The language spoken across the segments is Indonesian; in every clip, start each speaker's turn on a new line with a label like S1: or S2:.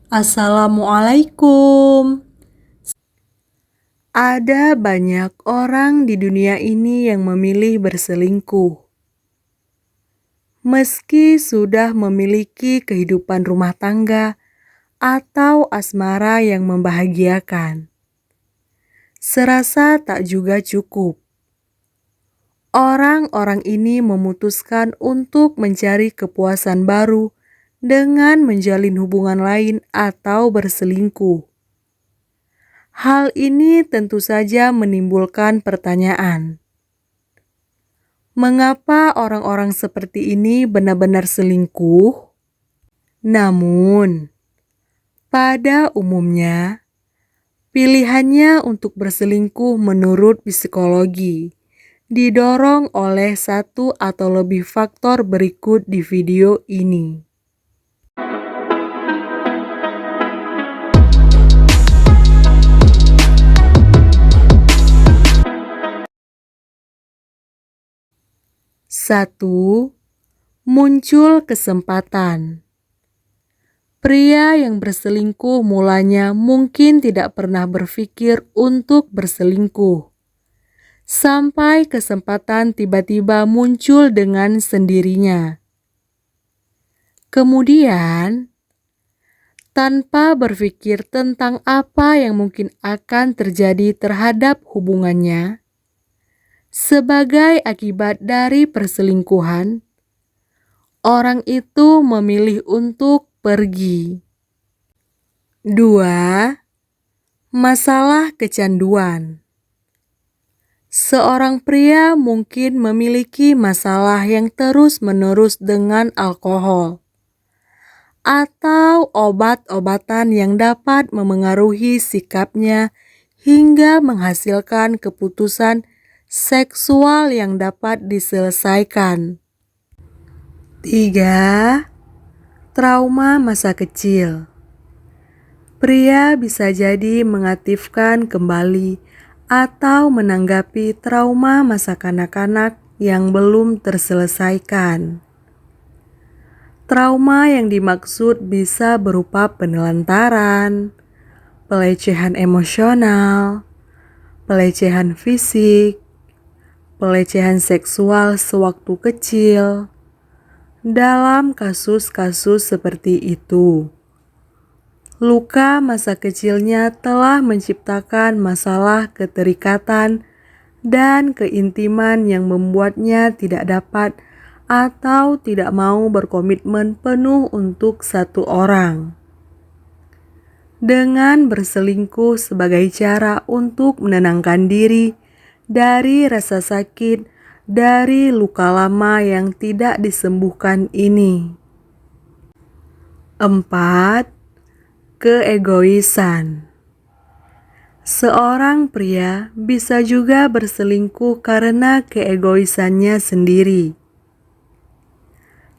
S1: Assalamualaikum. Ada banyak orang di dunia ini yang memilih berselingkuh. Meski sudah memiliki kehidupan rumah tangga atau asmara yang membahagiakan, serasa tak juga cukup. Orang-orang ini memutuskan untuk mencari kepuasan baru dengan menjalin hubungan lain atau berselingkuh. Hal ini tentu saja menimbulkan pertanyaan. Mengapa orang-orang seperti ini benar-benar selingkuh? Namun, pada umumnya, pilihannya untuk berselingkuh menurut psikologi didorong oleh satu atau lebih faktor berikut di video ini. Satu, muncul kesempatan. Pria yang berselingkuh mulanya mungkin tidak pernah berpikir untuk berselingkuh. Sampai kesempatan tiba-tiba muncul dengan sendirinya. Kemudian, tanpa berpikir tentang apa yang mungkin akan terjadi terhadap hubungannya, sebagai akibat dari perselingkuhan, orang itu memilih untuk pergi. 2. Masalah kecanduan. Seorang pria mungkin memiliki masalah yang terus-menerus dengan alkohol atau obat-obatan yang dapat memengaruhi sikapnya hingga menghasilkan keputusan seksual yang dapat diselesaikan. 3. Trauma masa kecil. Pria bisa jadi mengaktifkan kembali atau menanggapi trauma masa kanak-kanak yang belum terselesaikan. Trauma yang dimaksud bisa berupa penelantaran, pelecehan emosional, pelecehan fisik, pelecehan seksual sewaktu kecil. Dalam kasus-kasus seperti itu, luka masa kecilnya telah menciptakan masalah keterikatan dan keintiman yang membuatnya tidak dapat atau tidak mau berkomitmen penuh untuk satu orang. Dengan berselingkuh sebagai cara untuk menenangkan diri dari rasa sakit dari luka lama yang tidak disembuhkan ini. 4. Keegoisan. Seorang pria bisa juga berselingkuh karena keegoisannya sendiri.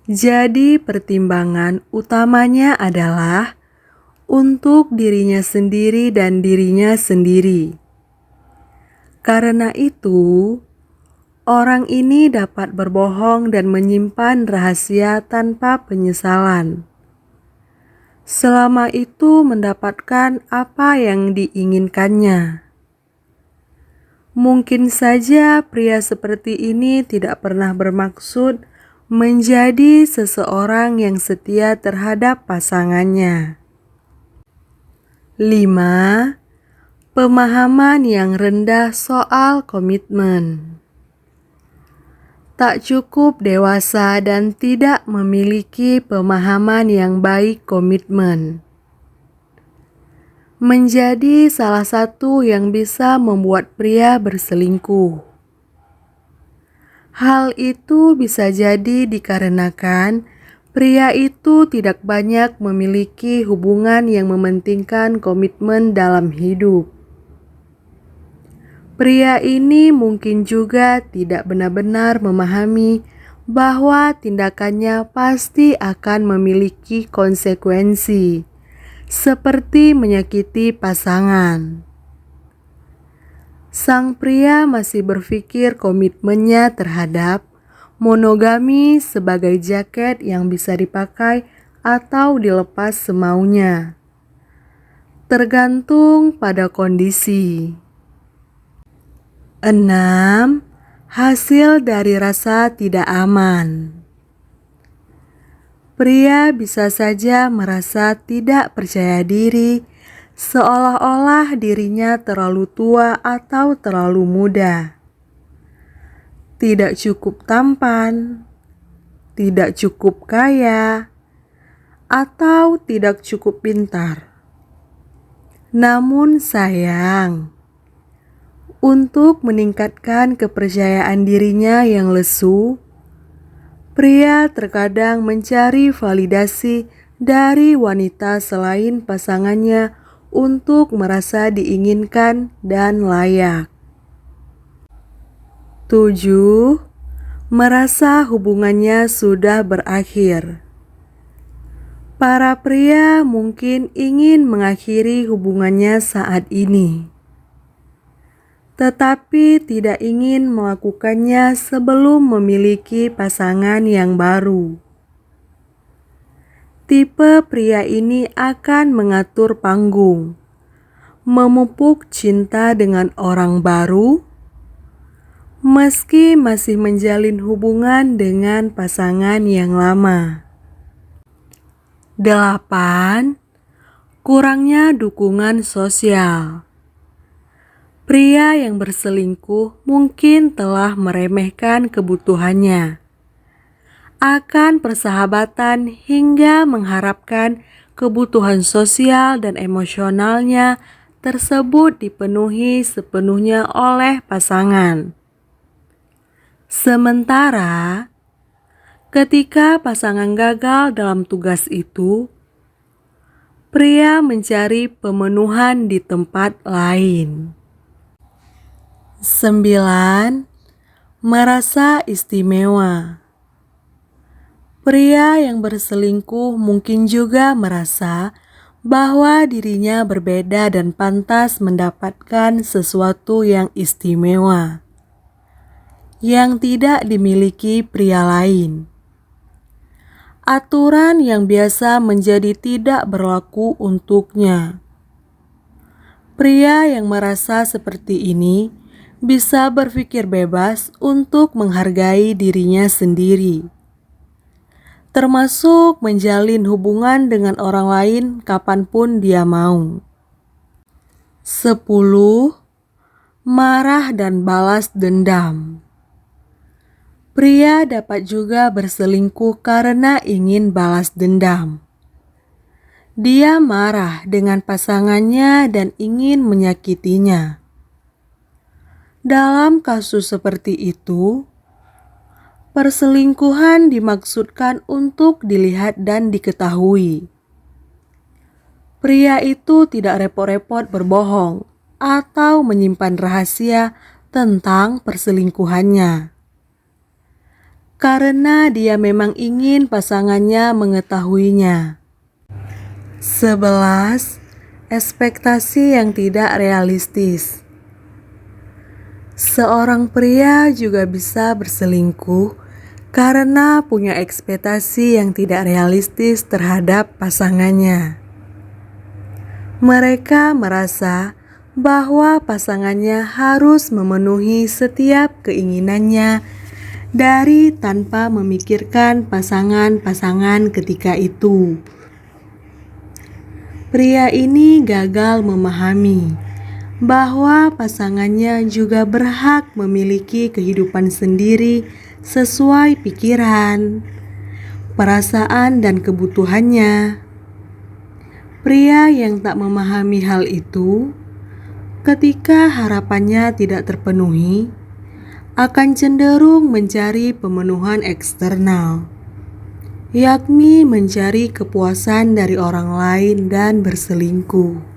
S1: Jadi pertimbangan utamanya adalah untuk dirinya sendiri dan dirinya sendiri. Karena itu, orang ini dapat berbohong dan menyimpan rahasia tanpa penyesalan. Selama itu mendapatkan apa yang diinginkannya. Mungkin saja pria seperti ini tidak pernah bermaksud menjadi seseorang yang setia terhadap pasangannya. 5. Pemahaman yang rendah soal komitmen. Tak cukup dewasa dan tidak memiliki pemahaman yang baik komitmen menjadi salah satu yang bisa membuat pria berselingkuh. Hal itu bisa jadi dikarenakan pria itu tidak banyak memiliki hubungan yang mementingkan komitmen dalam hidup. Pria ini mungkin juga tidak benar-benar memahami bahwa tindakannya pasti akan memiliki konsekuensi, seperti menyakiti pasangan. Sang pria masih berpikir komitmennya terhadap monogami sebagai jaket yang bisa dipakai atau dilepas semaunya. tergantung pada kondisi. 6. Hasil dari rasa tidak aman. Pria bisa saja merasa tidak percaya diri, seolah-olah dirinya terlalu tua atau terlalu muda, tidak cukup tampan, tidak cukup kaya, atau tidak cukup pintar. Namun sayang, untuk meningkatkan kepercayaan dirinya yang lesu, pria terkadang mencari validasi dari wanita selain pasangannya untuk merasa diinginkan dan layak. 7. Merasa hubungannya sudah berakhir. Para pria mungkin ingin mengakhiri hubungannya saat ini, tetapi tidak ingin melakukannya sebelum memiliki pasangan yang baru. Tipe pria ini akan mengatur panggung, memupuk cinta dengan orang baru, meski masih menjalin hubungan dengan pasangan yang lama. 8. Kurangnya dukungan sosial. Pria yang berselingkuh mungkin telah meremehkan kebutuhannya akan persahabatan hingga mengharapkan kebutuhan sosial dan emosionalnya tersebut dipenuhi sepenuhnya oleh pasangan. Sementara ketika pasangan gagal dalam tugas itu, pria mencari pemenuhan di tempat lain. 9. Merasa istimewa. Pria yang berselingkuh mungkin juga merasa bahwa dirinya berbeda dan pantas mendapatkan sesuatu yang istimewa yang tidak dimiliki pria lain. Aturan yang biasa menjadi tidak berlaku untuknya. Pria yang merasa seperti ini bisa berpikir bebas untuk menghargai dirinya sendiri, termasuk menjalin hubungan dengan orang lain kapanpun dia mau. 10. Marah dan balas dendam. Pria dapat juga berselingkuh karena ingin balas dendam. Dia marah dengan pasangannya dan ingin menyakitinya. Dalam kasus seperti itu, perselingkuhan dimaksudkan untuk dilihat dan diketahui. Pria itu tidak repot-repot berbohong atau menyimpan rahasia tentang perselingkuhannya, karena dia memang ingin pasangannya mengetahuinya. 11. Ekspektasi yang tidak realistis. Seorang pria juga bisa berselingkuh karena punya ekspektasi yang tidak realistis terhadap pasangannya. Mereka merasa bahwa pasangannya harus memenuhi setiap keinginannya dari tanpa memikirkan pasangan-pasangan ketika itu. Pria ini gagal memahami bahwa pasangannya juga berhak memiliki kehidupan sendiri sesuai pikiran, perasaan, dan kebutuhannya. Pria yang tak memahami hal itu, ketika harapannya tidak terpenuhi, akan cenderung mencari pemenuhan eksternal, yakni mencari kepuasan dari orang lain dan berselingkuh.